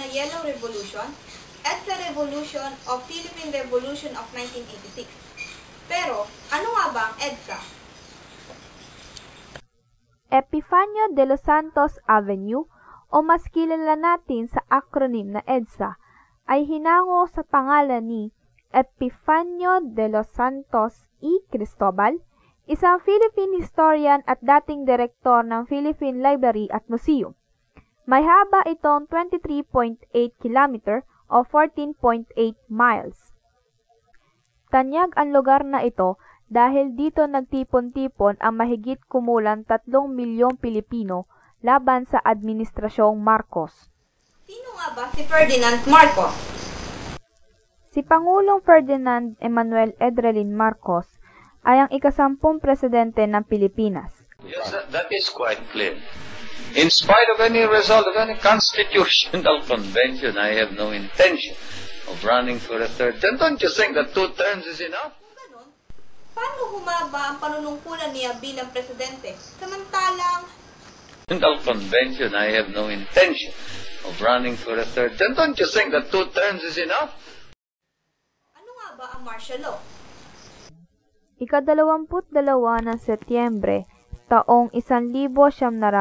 Yellow Revolution, EDSA Revolution o Philippine Revolution of 1986. Pero, ano nga ba ang EDSA? Epifanio de los Santos Avenue o mas kilala natin sa acronym na EDSA ay hinango sa pangalan ni Epifanio de los Santos y Cristobal, isang Philippine historian at dating direktor ng Philippine Library at Museum. May haba itong 23.8 km o 14.8 miles. Tanyag ang lugar na ito dahil dito nagtipon-tipon ang mahigit kumulang 3 milyong Pilipino laban sa Administrasyong Marcos. Sino nga ba si Ferdinand Marcos? Si Pangulong Ferdinand Emmanuel Edralin Marcos ay ang ika-10 presidente ng Pilipinas. Yes, that is quite clear. In spite of any result of any constitutional convention, I have no intention of running for a third term. Don't you think that 2 terms is enough? Kung ganun, paano humaba ang panunungkulan niya bilang presidente? Samantalang, convention, I have no intention of running for a third term. Don't you think that 2 terms is enough? ano nga ba ang martial law? Ika-22 ng Setyembre, taong 1972,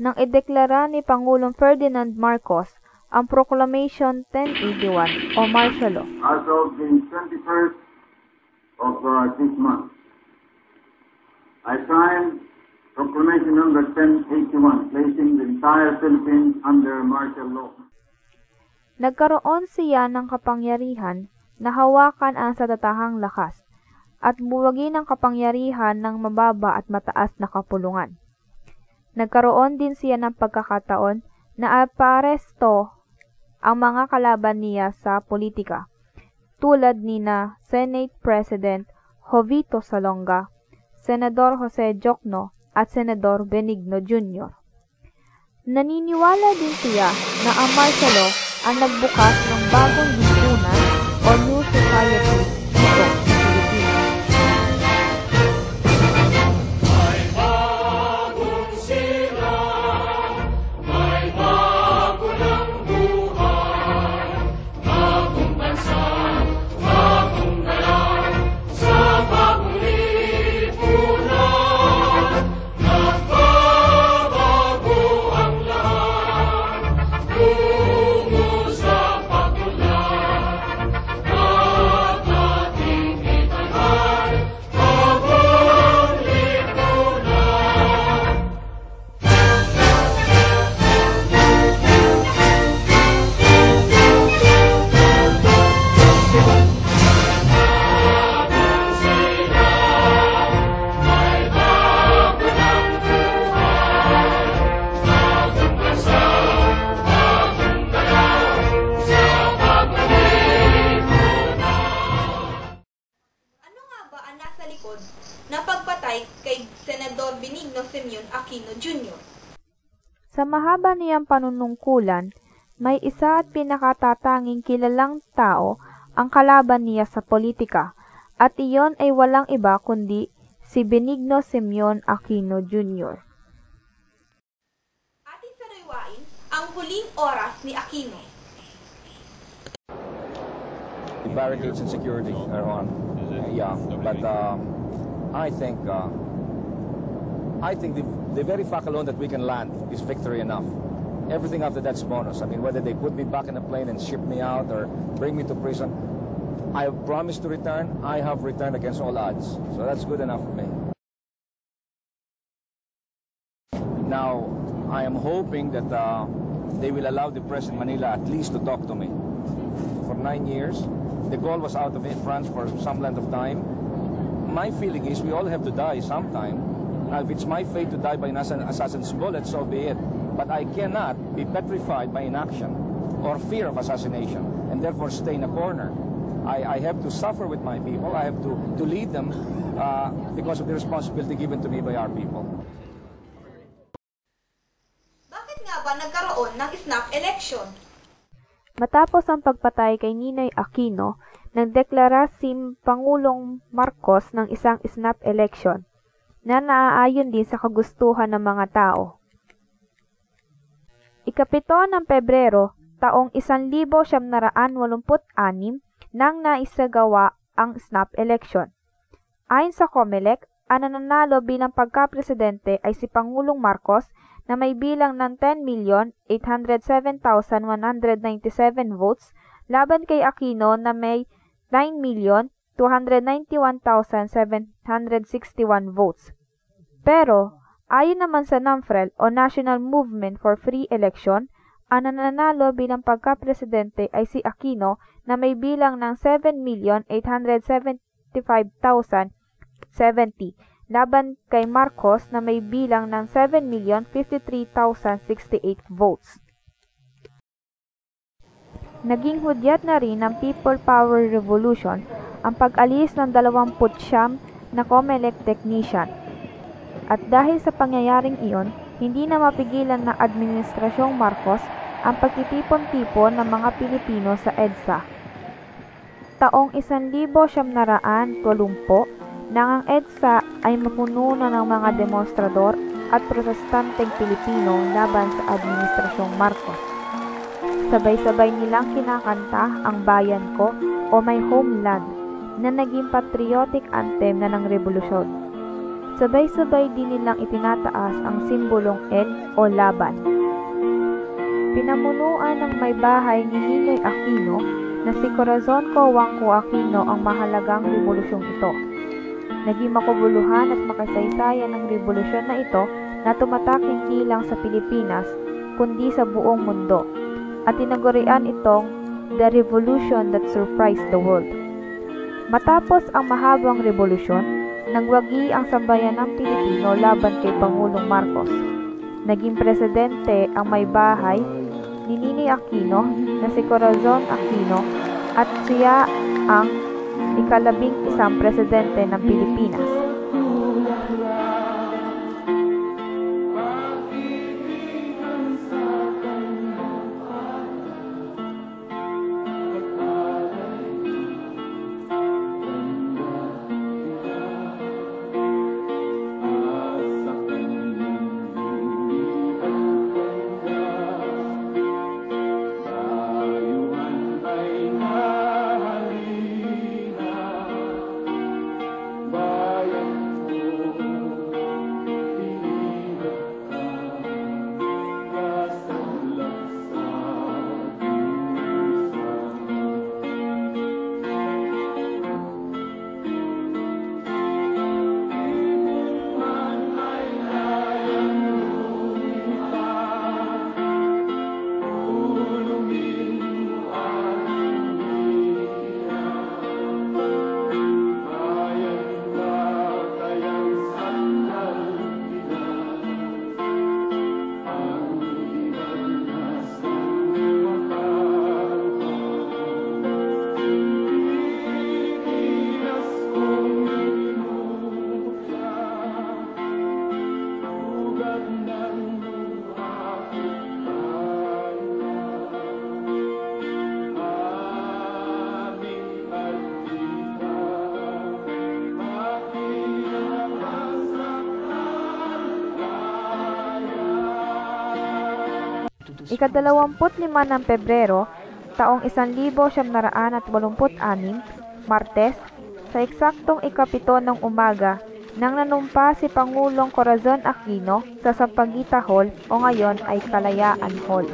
nang ideklara ni Pangulong Ferdinand Marcos ang Proclamation 1081 o martial law. As of the 21st of this month, I signed Proclamation number 1081, placing the entire Philippines under martial law. Nagkaroon siya ng kapangyarihan na hawakan ang satatahang lakas at buwagin ang kapangyarihan ng mababa at mataas na kapulungan. Nagkaroon din siya ng pagkakataon na aparesto ang mga kalaban niya sa politika, tulad ni na Senate President Jovito Salonga, Senador Jose Jocno at Senador Benigno Jr. Naniniwala din siya na ang martial law ang nagbukas ng bagong lipunan o new society dito sa Pilipinas. Na pagpatay kay Senador Benigno Simeon Aquino Jr. Sa mahaba niyang panunungkulan, may isa at pinakatatanging kilalang tao ang kalaban niya sa politika, at iyon ay walang iba kundi si Benigno Simeon Aquino Jr. Ating sariwain ang huling oras ni Aquino. The barricades and security are on. Yeah, but I think the very fact alone that we can land is victory enough. Everything after that's bonus. I mean, whether they put me back in a plane and ship me out or bring me to prison, I promised to return. I have returned against all odds. So that's good enough for me. Now, I am hoping that they will allow the press in Manila at least to talk to me. For 9 years, the goal was out of France for some length of time. My feeling is we all have to die sometime. Now, if it's my fate to die by an assassin's bullet, so be it. But I cannot be petrified by inaction or fear of assassination and therefore stay in a corner. I have to suffer with my people. I have to lead them because of the responsibility given to me by our people. Bakit nga ba nagkaroon ng snap election? Matapos ang pagpatay kay Ninoy Aquino, nagdeklara si Pangulong Marcos ng isang snap election na naaayon din sa kagustuhan ng mga tao. Ikapito ng Pebrero, taong 1986 nang naisagawa ang snap election. Ayon sa COMELEC, ang nananalo bilang pagka-presidente ay si Pangulong Marcos na may bilang ng 10,807,197 votes laban kay Aquino na may 9,291,761 votes. Pero, ayon naman sa NAMFREL o National Movement for Free Election, ang nananalo bilang pagka-presidente ay si Aquino na may bilang ng 7,875,070 laban kay Marcos na may bilang ng 7,053,068 votes. Naging hudyat na rin ng People Power Revolution ang pag-alis ng 29 na COMELEC technician. At dahil sa pangyayaring iyon, hindi na mapigilan ng Administrasyong Marcos ang pagtitipon-tipon ng mga Pilipino sa EDSA. Taong 1980 nang ang EDSA ay mapuno na ng mga demonstrador at protestanteng Pilipino laban sa Administrasyong Marcos. Sabay-sabay nilang kinakanta ang Bayan Ko o My Homeland na naging patriotic anthem na ng revolusyon. Sabay-sabay din nilang itinataas ang simbolong L o laban. Pinamunuan ng may bahay ni Ninoy Aquino na si Corazon Cojuangco Aquino ang mahalagang revolusyong ito. Naging makabuluhan at makasaysayan ng revolusyon na ito na tumatak hindi lang sa Pilipinas kundi sa buong mundo at tinagurian itong The Revolution That Surprised the World. Matapos ang mahabang revolusyon, nagwagi ang sambayanang Pilipino laban kay Pangulong Marcos. Naging presidente ang may bahay ni Ninoy Aquino na si Corazon Aquino at siya ang ika-11 presidente ng Pilipinas. Ika-25 ng Pebrero, taong 1986, Martes, sa eksaktong ika-7 ng umaga, nang nanumpa si Pangulong Corazon Aquino sa Sampaguita Hall o ngayon ay Kalayaan Hall.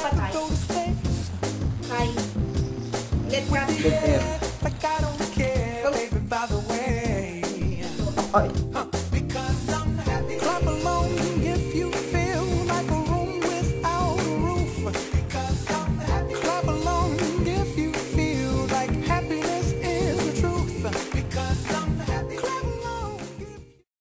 magpatay kay Let Catherine. Dead air. Ay,